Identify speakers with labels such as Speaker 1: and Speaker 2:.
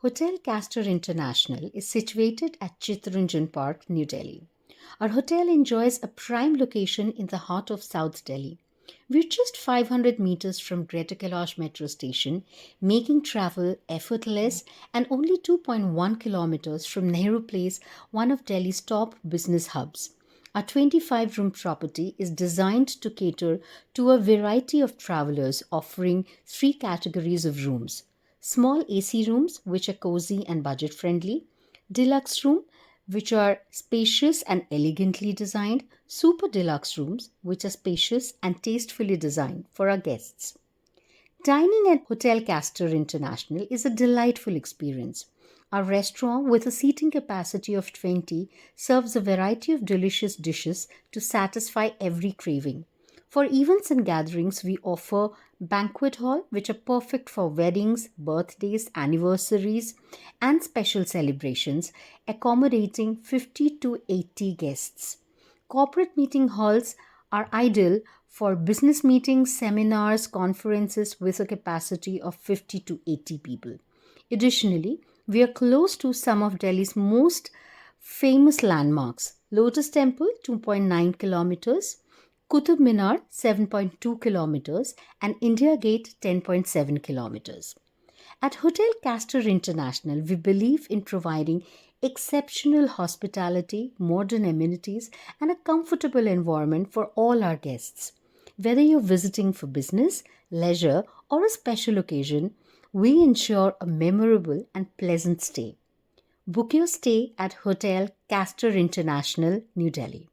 Speaker 1: Hotel Kastor International is situated at Chittaranjan Park, New Delhi. Our hotel enjoys a prime location in the heart of South Delhi. We're just 500 meters from Greater Kailash metro station, making travel effortless, and only 2.1 kilometers from Nehru Place, one of Delhi's top business hubs. Our 25-room property is designed to cater to a variety of travelers, offering three categories of rooms: small AC rooms, which are cozy and budget friendly; deluxe room, which are spacious and elegantly designed; super deluxe rooms, which are spacious and tastefully designed for our guests. Dining at Hotel Kastor International is a delightful experience. Our restaurant, with a seating capacity of 20, serves a variety of delicious dishes to satisfy every craving. For events and gatherings, we offer banquet hall, which are perfect for weddings, birthdays, anniversaries, and special celebrations, accommodating 50 to 80 guests. Corporate meeting halls are ideal for business meetings, seminars, conferences with a capacity of 50 to 80 people. Additionally, we are close to some of Delhi's most famous landmarks: Lotus Temple, 2.9 kilometers, Qutub Minar, 7.2 kilometers, and India Gate, 10.7 kilometers. At Hotel Kastor International, we believe in providing exceptional hospitality, modern amenities, and a comfortable environment for all our guests. Whether you're visiting for business, leisure, or a special occasion, we ensure a memorable and pleasant stay. Book your stay at Hotel Kastor International, New Delhi.